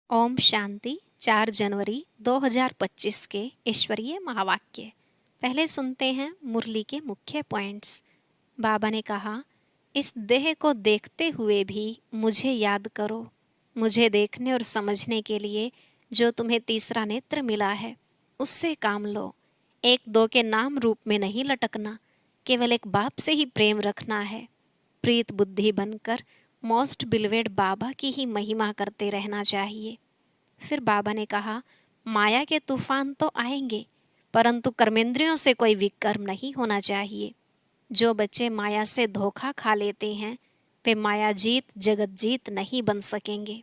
ओम शांति। 4 जनवरी 2025 के ईश्वरीय महावाक्य। पहले सुनते हैं मुरली के मुख्य पॉइंट्स। बाबा ने कहा, इस देह को देखते हुए भी मुझे याद करो। मुझे देखने और समझने के लिए जो तुम्हें तीसरा नेत्र मिला है उससे काम लो। एक दो के नाम रूप में नहीं लटकना, केवल एक बाप से ही प्रेम रखना है। प्रीत बुद्धि बनकर मोस्ट बिलवेड बाबा की ही महिमा करते रहना चाहिए। फिर बाबा ने कहा, माया के तूफान तो आएंगे, परंतु कर्मेंद्रियों से कोई विकर्म नहीं होना चाहिए। जो बच्चे माया से धोखा खा लेते हैं वे माया जीत जगत जीत नहीं बन सकेंगे।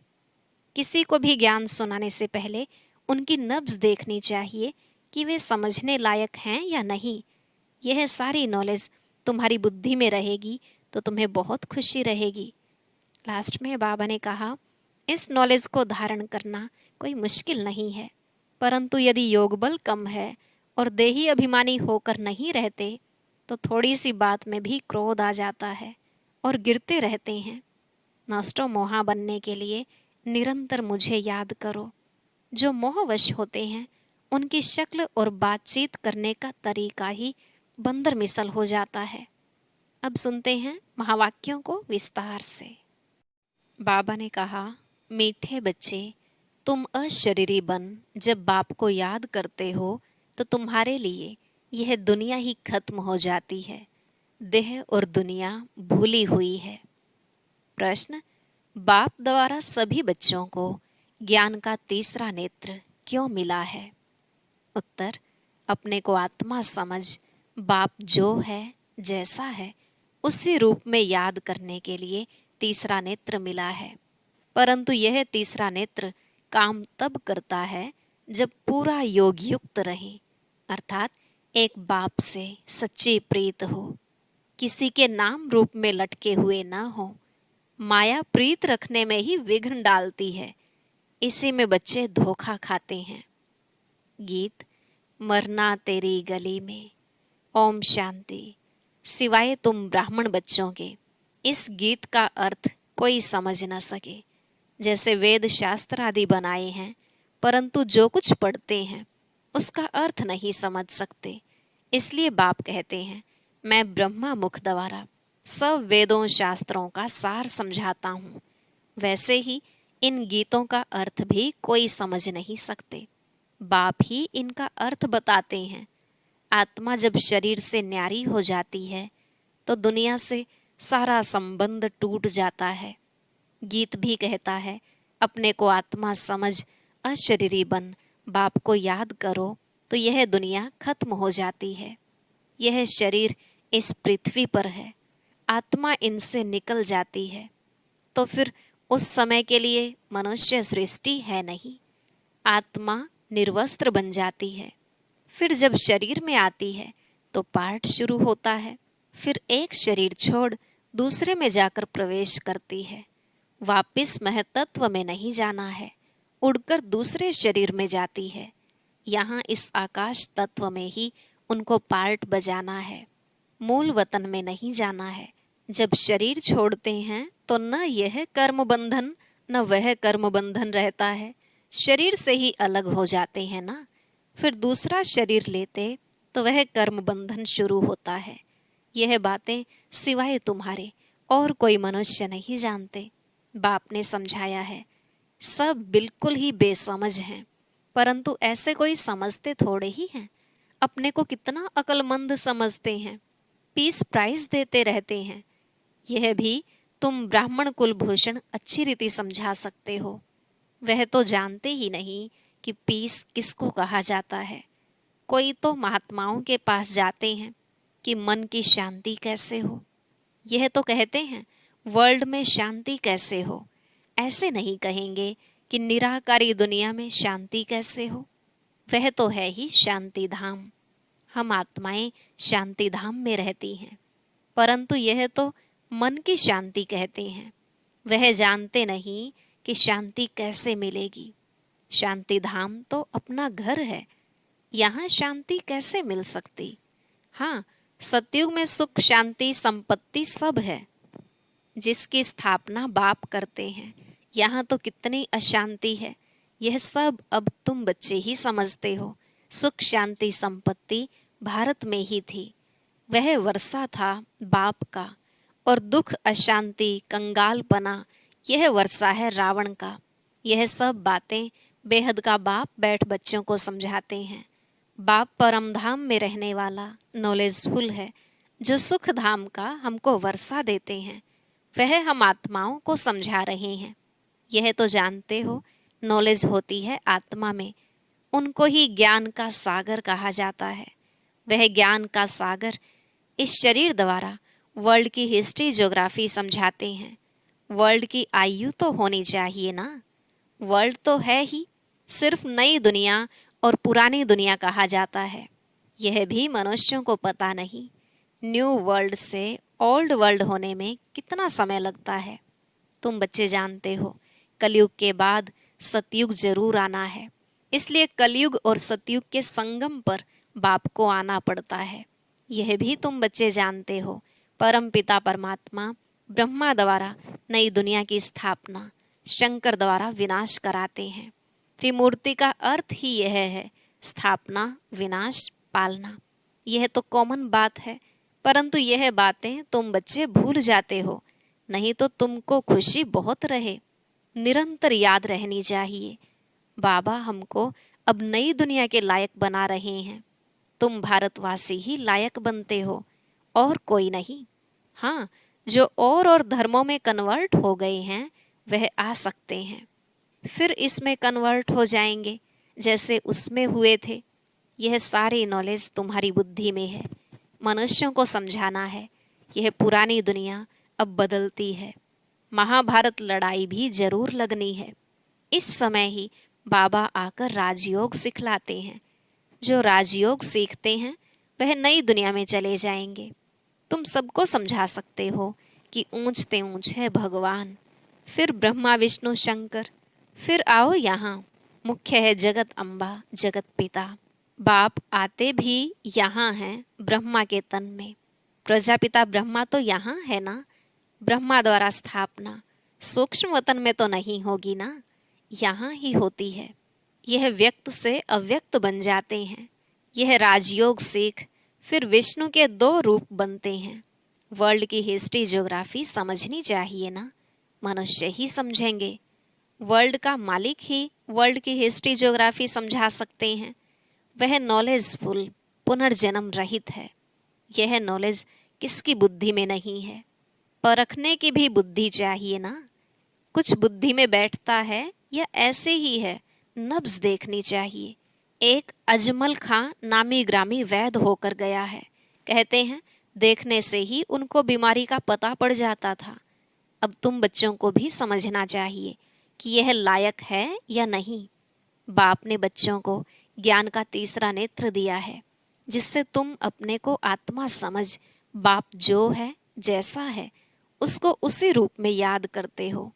किसी को भी ज्ञान सुनाने से पहले उनकी नब्ज देखनी चाहिए कि वे समझने लायक हैं या नहीं। यह सारी नॉलेज तुम्हारी बुद्धि में रहेगी तो तुम्हें बहुत खुशी रहेगी। लास्ट में बाबा ने कहा, इस नॉलेज को धारण करना कोई मुश्किल नहीं है, परंतु यदि योग बल कम है और देही अभिमानी होकर नहीं रहते तो थोड़ी सी बात में भी क्रोध आ जाता है और गिरते रहते हैं। नष्टो मोहा बनने के लिए निरंतर मुझे याद करो। जो मोहवश होते हैं उनकी शक्ल और बातचीत करने का तरीका ही बंदर मिसल हो जाता है। अब सुनते हैं महावाक्यों को विस्तार से। बाबा ने कहा, मीठे बच्चे, तुम अशरीरी बन जब बाप को याद करते हो तो तुम्हारे लिए यह दुनिया ही खत्म हो जाती है। देह और दुनिया भूली हुई है। प्रश्न, बाप द्वारा सभी बच्चों को ज्ञान का तीसरा नेत्र क्यों मिला है? उत्तर, अपने को आत्मा समझ बाप जो है जैसा है उसी रूप में याद करने के लिए तीसरा नेत्र मिला है। परंतु यह तीसरा नेत्र काम तब करता है जब पूरा योग युक्त रहे, अर्थात एक बाप से सच्ची प्रीत हो, किसी के नाम रूप में लटके हुए न हो। माया प्रीत रखने में ही विघ्न डालती है, इसी में बच्चे धोखा खाते हैं। गीत, मरना तेरी गली में। ओम शांति। सिवाय तुम ब्राह्मण बच्चों के इस गीत का अर्थ कोई समझ न सके। जैसे वेद शास्त्र आदि बनाए हैं, परंतु जो कुछ पढ़ते हैं उसका अर्थ नहीं समझ सकते। इसलिए बाप कहते हैं, मैं ब्रह्मा मुख द्वारा सब वेदों शास्त्रों का सार समझाता हूँ। वैसे ही इन गीतों का अर्थ भी कोई समझ नहीं सकते, बाप ही इनका अर्थ बताते हैं। आत्मा जब शरीर से न्यारी हो जाती है तो दुनिया से सारा संबंध टूट जाता है। गीत भी कहता है, अपने को आत्मा समझ अशरीरी बन बाप को याद करो तो यह दुनिया खत्म हो जाती है। यह शरीर इस पृथ्वी पर है, आत्मा इनसे निकल जाती है तो फिर उस समय के लिए मनुष्य सृष्टि है नहीं। आत्मा निर्वस्त्र बन जाती है। फिर जब शरीर में आती है तो पाठ शुरू होता है। फिर एक शरीर छोड़ दूसरे में जाकर प्रवेश करती है। वापिस महतत्व में नहीं जाना है, उड़कर दूसरे शरीर में जाती है। यहाँ इस आकाश तत्व में ही उनको पार्ट बजाना है, मूल वतन में नहीं जाना है। जब शरीर छोड़ते हैं तो न यह कर्म बंधन न वह कर्म बंधन रहता है, शरीर से ही अलग हो जाते हैं ना। फिर दूसरा शरीर लेते तो वह कर्म बंधन शुरू होता है। यह बातें सिवाय तुम्हारे और कोई मनुष्य नहीं जानते। बाप ने समझाया है, सब बिल्कुल ही बेसमझ हैं, परंतु ऐसे कोई समझते थोड़े ही हैं। अपने को कितना अक्लमंद समझते हैं, पीस प्राइज देते रहते हैं। यह भी तुम ब्राह्मण कुलभूषण अच्छी रीति समझा सकते हो। वह तो जानते ही नहीं कि पीस किसको कहा जाता है। कोई तो महात्माओं के पास जाते हैं कि मन की शांति कैसे हो। यह तो कहते हैं वर्ल्ड में शांति कैसे हो, ऐसे नहीं कहेंगे कि निराकारी दुनिया में शांति कैसे हो। वह तो है ही शांति धाम। हम आत्माएं शांति धाम में रहती हैं, परंतु यह तो मन की शांति कहते हैं। वह जानते नहीं कि शांति कैसे मिलेगी। शांति धाम तो अपना घर है, यहाँ शांति कैसे मिल सकती? हाँ, सतयुग में सुख शांति संपत्ति सब है, जिसकी स्थापना बाप करते हैं। यहाँ तो कितनी अशांति है, यह सब अब तुम बच्चे ही समझते हो। सुख शांति संपत्ति भारत में ही थी। वह वर्षा था बाप का, और दुख अशांति कंगालपना यह वर्षा है रावण का। यह सब बातें बेहद का बाप बैठ बच्चों को समझाते हैं। बाप परम धाम में रहने वाला नॉलेजफुल है, जो सुख धाम का हमको वर्षा देते हैं। वह हम आत्माओं को समझा रहे हैं। यह तो जानते हो, नॉलेज होती है आत्मा में, उनको ही ज्ञान का सागर कहा जाता है। वह ज्ञान का सागर इस शरीर द्वारा वर्ल्ड की हिस्ट्री ज्योग्राफी समझाते हैं। वर्ल्ड की आयु तो होनी चाहिए ना। वर्ल्ड तो है ही, सिर्फ नई दुनिया और पुरानी दुनिया कहा जाता है। यह भी मनुष्यों को पता नहीं, न्यू वर्ल्ड से ओल्ड वर्ल्ड होने में कितना समय लगता है। तुम बच्चे जानते हो, कलयुग के बाद सतयुग जरूर आना है। इसलिए कलयुग और सतयुग के संगम पर बाप को आना पड़ता है। यह भी तुम बच्चे जानते हो, परम पिता परमात्मा ब्रह्मा द्वारा नई दुनिया की स्थापना, शंकर द्वारा विनाश कराते हैं। त्रिमूर्ति का अर्थ ही यह है, स्थापना, विनाश, पालना। यह तो कॉमन बात है, परंतु यह बातें तुम बच्चे भूल जाते हो। नहीं तो तुमको खुशी बहुत रहे, निरंतर याद रहनी चाहिए। बाबा हमको अब नई दुनिया के लायक बना रहे हैं। तुम भारतवासी ही लायक बनते हो, और कोई नहीं। हाँ, जो और धर्मों में कन्वर्ट हो गए हैं वह आ सकते हैं, फिर इसमें कन्वर्ट हो जाएंगे जैसे उसमें हुए थे। यह सारी नॉलेज तुम्हारी बुद्धि में है, मनुष्यों को समझाना है। यह पुरानी दुनिया अब बदलती है। महाभारत लड़ाई भी जरूर लगनी है। इस समय ही बाबा आकर राजयोग सिखलाते हैं। जो राजयोग सीखते हैं वह नई दुनिया में चले जाएंगे। तुम सबको समझा सकते हो कि ऊंचते ऊंच है भगवान, फिर ब्रह्मा विष्णु शंकर, फिर आओ यहाँ मुख्य है जगत अम्बा जगत पिता। बाप आते भी यहाँ हैं ब्रह्मा के तन में। प्रजापिता ब्रह्मा तो यहाँ है ना। ब्रह्मा द्वारा स्थापना सूक्ष्म वतन में तो नहीं होगी ना, यहाँ ही होती है। यह व्यक्त से अव्यक्त बन जाते हैं। यह राजयोग सीख फिर विष्णु के 2 रूप बनते हैं। वर्ल्ड की हिस्ट्री ज्योग्राफी समझनी चाहिए ना, मनुष्य ही समझेंगे। वर्ल्ड का मालिक ही वर्ल्ड की हिस्ट्री ज्योग्राफी समझा सकते हैं। वह नॉलेजफुल पुनर्जन्म रहित है। यह नॉलेज किसकी बुद्धि में नहीं है, परखने की भी बुद्धि चाहिए ना। कुछ बुद्धि में बैठता है या ऐसे ही है, नब्ज देखनी चाहिए। एक अजमल खां नामी ग्रामी वैद्य होकर गया है। कहते हैं देखने से ही उनको बीमारी का पता पड़ जाता था। अब तुम बच्चों को भी समझना चाहिए कि यह लायक है या नहीं। बाप ने बच्चों को ज्ञान का तीसरा नेत्र दिया है, जिससे तुम अपने को आत्मा समझ बाप जो है जैसा है उसको उसी रूप में याद करते हो।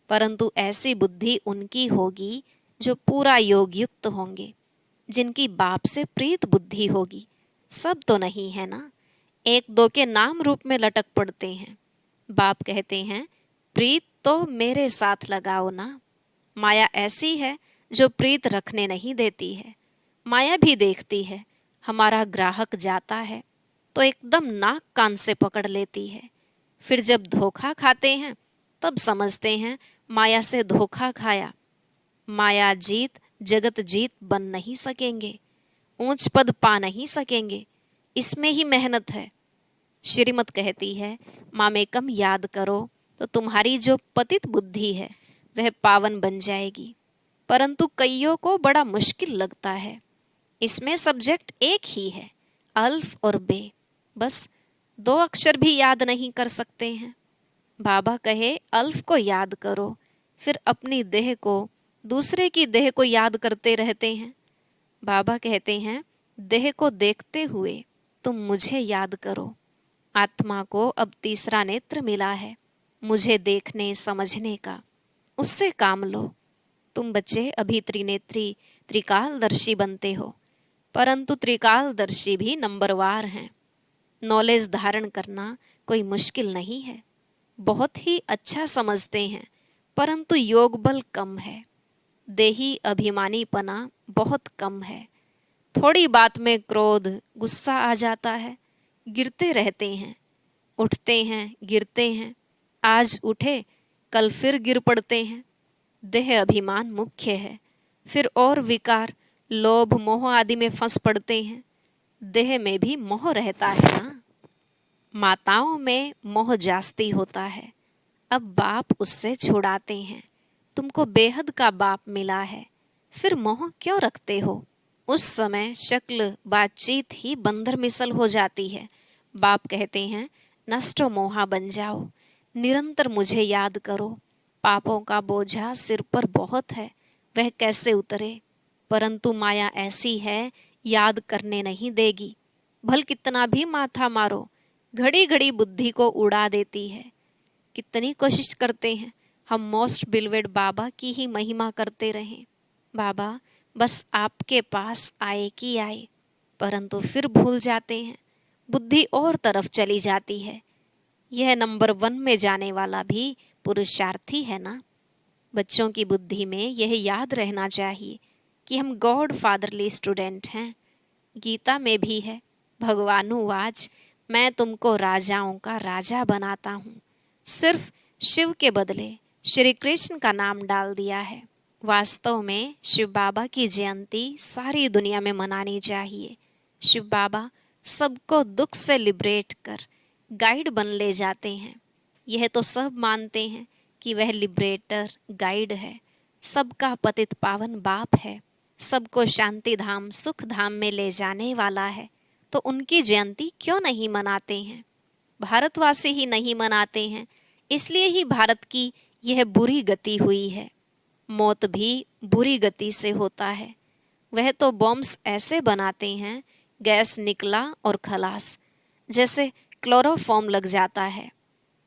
परंतु ऐसी बुद्धि उनकी होगी जो पूरा योग युक्त होंगे, जिनकी बाप से प्रीत बुद्धि होगी। सब तो नहीं है ना, 1-2 के नाम रूप में लटक पड़ते हैं। बाप कहते हैं प्रीत तो मेरे साथ लगाओ ना। माया ऐसी है जो प्रीत रखने नहीं देती है। माया भी देखती है, हमारा ग्राहक जाता है तो एकदम नाक कान से पकड़ लेती है। फिर जब धोखा खाते हैं तब समझते हैं माया से धोखा खाया। माया जीत जगत जीत बन नहीं सकेंगे, ऊंच पद पा नहीं सकेंगे, इसमें ही मेहनत है। श्रीमत कहती है मामेकम याद करो तो तुम्हारी जो पतित बुद्धि है वह पावन बन जाएगी। परंतु कईयों को बड़ा मुश्किल लगता है। इसमें सब्जेक्ट एक ही है, अल्फ और बे, बस 2 अक्षर भी याद नहीं कर सकते हैं। बाबा कहे अल्फ को याद करो, फिर अपनी देह को दूसरे की देह को याद करते रहते हैं। बाबा कहते हैं देह को देखते हुए तुम मुझे याद करो। आत्मा को अब तीसरा नेत्र मिला है, मुझे देखने समझने का, उससे काम लो। तुम बच्चे अभी त्रिनेत्री त्रिकालदर्शी बनते हो, परंतु त्रिकालदर्शी भी नंबरवार हैं। नॉलेज धारण करना कोई मुश्किल नहीं है, बहुत ही अच्छा समझते हैं, परंतु योग बल कम है। देही अभिमानीपना बहुत कम है। थोड़ी बात में क्रोध, गुस्सा आ जाता है, गिरते रहते हैं, उठते हैं, गिरते हैं, आज उठे कल फिर गिर पड़ते हैं। देह अभिमान मुख्य है, फिर और विकार, लोभ मोह आदि में फंस पड़ते हैं। देह में भी मोह रहता है ना। माताओं में मोह जास्ती होता है, अब बाप उससे छुड़ाते हैं। तुमको बेहद का बाप मिला है, फिर मोह क्यों रखते हो। उस समय शक्ल बातचीत ही बंदर मिसल हो जाती है। बाप कहते हैं नष्ट मोहा बन जाओ, निरंतर मुझे याद करो। पापों का बोझा सिर पर बहुत है, वह कैसे उतरे। परंतु माया ऐसी है, याद करने नहीं देगी। भल कितना भी माथा मारो, घड़ी घड़ी बुद्धि को उड़ा देती है। कितनी कोशिश करते हैं हम मोस्ट बिलवेड बाबा की ही महिमा करते रहें। बाबा बस आपके पास आए कि आए, परंतु फिर भूल जाते हैं, बुद्धि और तरफ चली जाती है। यह नंबर 1 में जाने वाला भी पुरुषार्थी है ना। बच्चों की बुद्धि में यह याद रहना चाहिए कि हम गॉड फादरली स्टूडेंट हैं। गीता में भी है, भगवानुवाच मैं तुमको राजाओं का राजा बनाता हूँ। सिर्फ शिव के बदले श्री कृष्ण का नाम डाल दिया है। वास्तव में शिव बाबा की जयंती सारी दुनिया में मनानी चाहिए। शिव बाबा सबको दुख से लिबरेट कर गाइड बन ले जाते हैं। यह तो सब मानते हैं कि वह लिबरेटर गाइड है, सबका पतित पावन बाप है, सबको शांति धाम सुख धाम में ले जाने वाला है। तो उनकी जयंती क्यों नहीं मनाते हैं। भारतवासी ही नहीं मनाते हैं, इसलिए ही भारत की यह बुरी गति हुई है। मौत भी बुरी गति से होता है। वह तो बॉम्ब्स ऐसे बनाते हैं, गैस निकला और खलास, जैसे क्लोरोफॉर्म लग जाता है।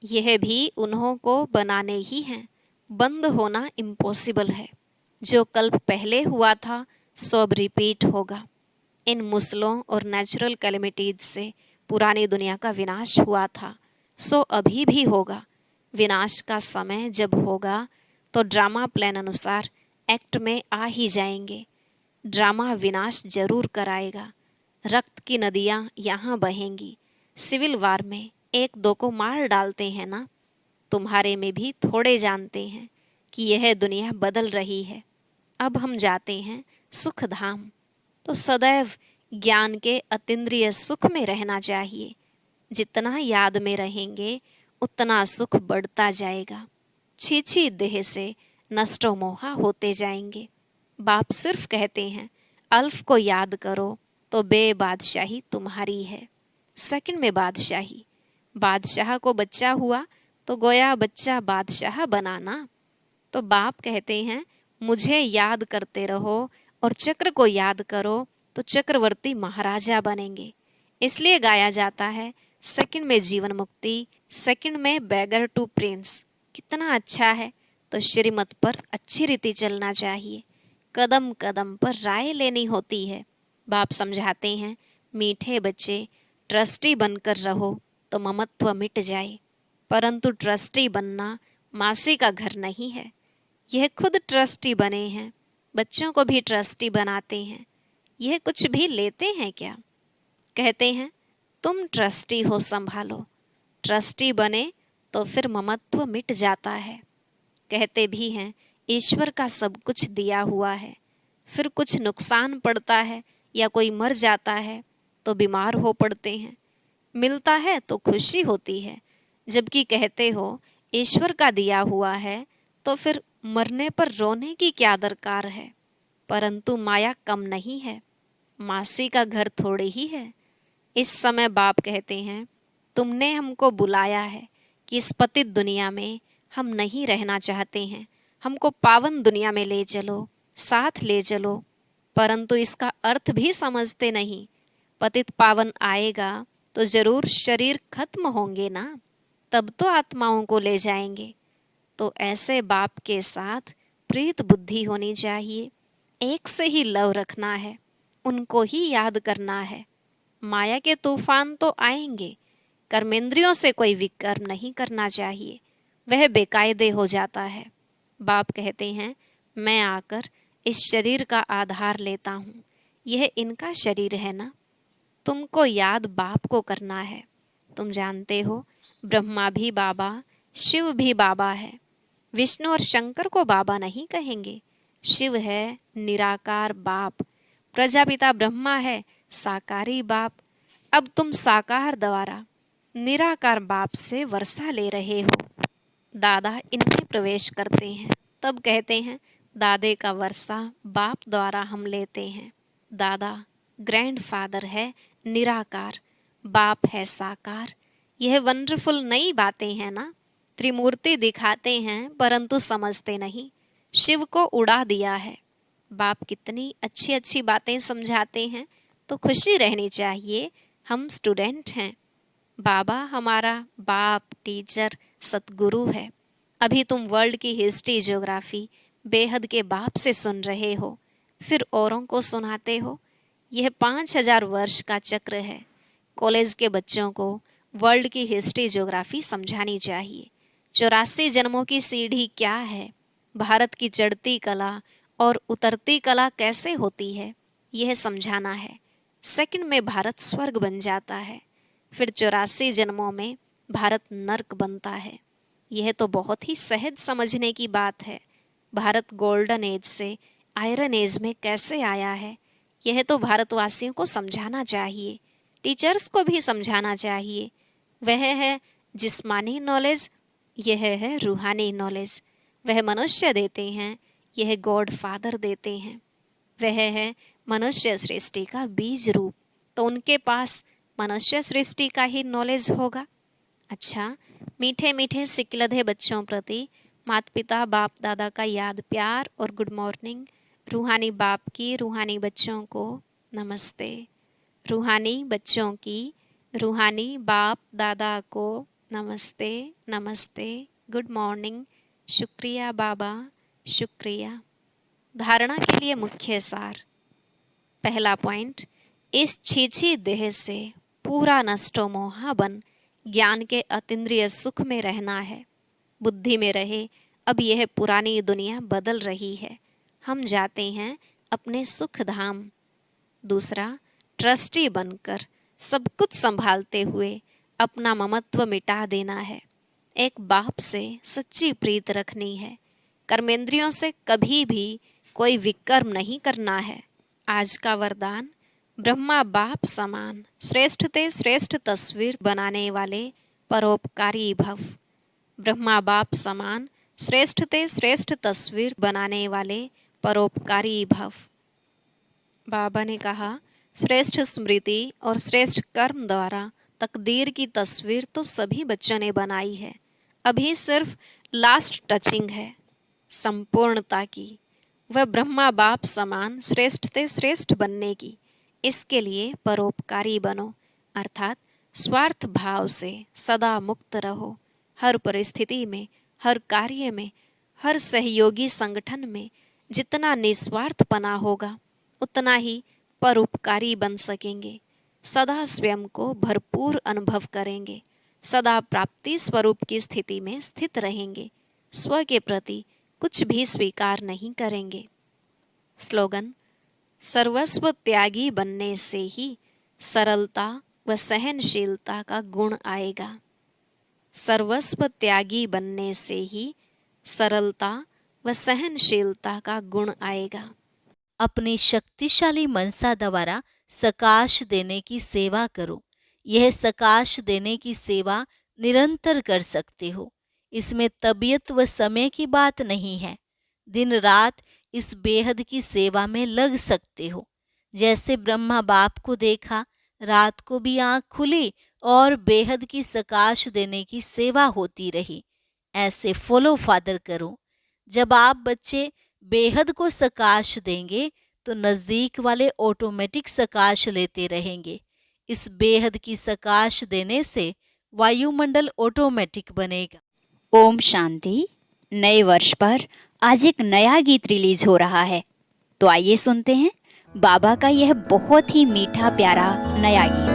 यह भी उन्हों को बनाने ही हैं, बंद होना इम्पॉसिबल है। जो कल्प पहले हुआ था सो अब रिपीट होगा। इन मुसलों और नेचुरल कैलेमिटीज से पुरानी दुनिया का विनाश हुआ था, सो अभी भी होगा। विनाश का समय जब होगा तो ड्रामा प्लान अनुसार एक्ट में आ ही जाएंगे। ड्रामा विनाश जरूर कराएगा। रक्त की नदियाँ यहाँ बहेंगी। सिविल वार में एक दो को मार डालते हैं ना। तुम्हारे में भी थोड़े जानते हैं कि यह दुनिया बदल रही है। अब हम जाते हैं सुख धाम, तो सदैव ज्ञान के अतीन्द्रिय सुख में रहना चाहिए। जितना याद में रहेंगे उतना सुख बढ़ता जाएगा। छी देह से नष्टो मोहा होते जाएंगे। बाप सिर्फ कहते हैं अल्फ को याद करो तो बेबादशाही तुम्हारी है। सेकंड में बादशाही, बादशाह को बच्चा हुआ तो गोया बच्चा बादशाह बनाना। तो बाप कहते हैं मुझे याद करते रहो और चक्र को याद करो तो चक्रवर्ती महाराजा बनेंगे। इसलिए गाया जाता है सेकंड में जीवन मुक्ति, सेकंड में बैगर टू प्रिंस। कितना अच्छा है। तो श्रीमत पर अच्छी रीति चलना चाहिए, कदम कदम पर राय लेनी होती है। बाप समझाते हैं मीठे बच्चे ट्रस्टी बनकर रहो तो ममत्व मिट जाए। परंतु ट्रस्टी बनना मासी का घर नहीं है। यह खुद ट्रस्टी बने हैं, बच्चों को भी ट्रस्टी बनाते हैं। यह कुछ भी लेते हैं क्या। कहते हैं तुम ट्रस्टी हो, संभालो। ट्रस्टी बने तो फिर ममत्व मिट जाता है। कहते भी हैं ईश्वर का सब कुछ दिया हुआ है, फिर कुछ नुकसान पड़ता है या कोई मर जाता है तो बीमार हो पड़ते हैं। मिलता है तो खुशी होती है, जबकि कहते हो ईश्वर का दिया हुआ है तो फिर मरने पर रोने की क्या दरकार है। परंतु माया कम नहीं है, मासी का घर थोड़े ही है। इस समय बाप कहते हैं तुमने हमको बुलाया है कि इस पतित दुनिया में हम नहीं रहना चाहते हैं, हमको पावन दुनिया में ले चलो, साथ ले चलो। परंतु इसका अर्थ भी समझते नहीं। पतित पावन आएगा तो जरूर शरीर खत्म होंगे ना, तब तो आत्माओं को ले जाएंगे। तो ऐसे बाप के साथ प्रीत बुद्धि होनी चाहिए। एक से ही लव रखना है, उनको ही याद करना है। माया के तूफान तो आएंगे, कर्मेंद्रियों से कोई विकर्म नहीं करना चाहिए, वह बेकायदे हो जाता है। बाप कहते हैं मैं आकर इस शरीर का आधार लेता हूँ। यह इनका शरीर है ना। तुमको याद बाप को करना है। तुम जानते हो ब्रह्मा भी बाबा, शिव भी बाबा है। विष्णु और शंकर को बाबा नहीं कहेंगे। शिव है निराकार बाप, प्रजापिता ब्रह्मा है साकारी बाप। अब तुम साकार द्वारा निराकार बाप से वर्षा ले रहे हो। दादा इनमें प्रवेश करते हैं, तब कहते हैं दादे का वर्षा बाप द्वारा हम लेते हैं। दादा ग्रैंडफादर है निराकार, बाप है साकार। यह वंडरफुल नई बातें हैं ना। त्रिमूर्ति दिखाते हैं परंतु समझते नहीं। शिव को उड़ा दिया है। बाप कितनी अच्छी अच्छी बातें समझाते हैं, तो खुशी रहनी चाहिए। हम स्टूडेंट हैं। बाबा हमारा बाप, टीचर, सतगुरु है। अभी तुम वर्ल्ड की हिस्ट्री, ज्योग्राफी बेहद के बाप से सुन रहे हो, फिर औरों को सुनाते हो। यह 5000 वर्ष का चक्र है। कॉलेज के बच्चों को वर्ल्ड की हिस्ट्री, ज्योग्राफी समझानी चाहिए। 84 जन्मों की सीढ़ी क्या है, भारत की चढ़ती कला और उतरती कला कैसे होती है, यह समझाना है। सेकंड में भारत स्वर्ग बन जाता है, फिर 84 जन्मों में भारत नर्क बनता है। यह तो बहुत ही सहज समझने की बात है। भारत गोल्डन एज से आयरन एज में कैसे आया है, यह तो भारतवासियों को समझाना चाहिए। टीचर्स को भी समझाना चाहिए। वह है जिस्मानी नॉलेज, यह है रूहानी नॉलेज। वह मनुष्य देते हैं, यह गॉड फादर देते हैं। वह है मनुष्य सृष्टि का बीज रूप, तो उनके पास मनुष्य सृष्टि का ही नॉलेज होगा। अच्छा, मीठे मीठे सिकलधे बच्चों प्रति माता पिता बाप दादा का याद, प्यार और गुड मॉर्निंग। रूहानी बाप की रूहानी बच्चों को नमस्ते। रूहानी बच्चों की रूहानी बाप दादा को नमस्ते नमस्ते, गुड मॉर्निंग, शुक्रिया बाबा, शुक्रिया। धारणा के लिए मुख्य सार। पहला पॉइंट, इस छीछी देह से पूरा नष्टो मोहा बन ज्ञान के अतीन्द्रिय सुख में रहना है। बुद्धि में रहे, अब यह पुरानी दुनिया बदल रही है, हम जाते हैं अपने सुख धाम। दूसरा, ट्रस्टी बनकर सब कुछ संभालते हुए अपना ममत्व मिटा देना है। एक बाप से सच्ची प्रीत रखनी है। कर्मेंद्रियों से कभी भी कोई विकर्म नहीं करना है। आज का वरदान, ब्रह्मा बाप समान श्रेष्ठ ते श्रेष्ठ तस्वीर बनाने वाले परोपकारी भव। ब्रह्मा बाप समान श्रेष्ठ ते श्रेष्ठ तस्वीर बनाने वाले परोपकारी भव। बाबा ने कहा, श्रेष्ठ स्मृति और श्रेष्ठ कर्म द्वारा तकदीर की तस्वीर तो सभी बच्चों ने बनाई है। अभी सिर्फ लास्ट टचिंग है संपूर्णता की, वह ब्रह्मा बाप समान श्रेष्ठ ते श्रेष्ठ बनने की। इसके लिए परोपकारी बनो, अर्थात स्वार्थ भाव से सदा मुक्त रहो। हर परिस्थिति में, हर कार्य में, हर सहयोगी संगठन में जितना निस्वार्थपना होगा उतना ही परोपकारी बन सकेंगे। सदा स्वयं को भरपूर अनुभव करेंगे। सदा प्राप्ति स्वरूप की स्थिति में स्थित रहेंगे। स्व के प्रति कुछ भी स्वीकार नहीं करेंगे। स्लोगन, सर्वस्व त्यागी बनने से ही सरलता व सहनशीलता का गुण आएगा। सर्वस्व त्यागी बनने से ही सरलता व सहनशीलता का गुण आएगा। अपनी शक्तिशाली मनसा द्वारा सकाश देने की सेवा करो। यह सकाश देने की सेवा निरंतर कर सकते हो। इसमें तबीयत व समय की बात नहीं है। दिन रात इस बेहद की सेवा में लग सकते हो। जैसे ब्रह्मा बाप को देखा, रात को भी आंख खुली और बेहद की सकाश देने की सेवा होती रही। ऐसे फॉलो फादर करो। जब आप बच्चे बेहद को सकाश देंगे तो नज़दीक वाले ऑटोमेटिक सकाश लेते रहेंगे। इस बेहद की सकाश देने से वायुमंडल ऑटोमेटिक बनेगा। ओम शांति। नए वर्ष पर आज एक नया गीत रिलीज हो रहा है, तो आइए सुनते हैं बाबा का यह बहुत ही मीठा प्यारा नया गीत।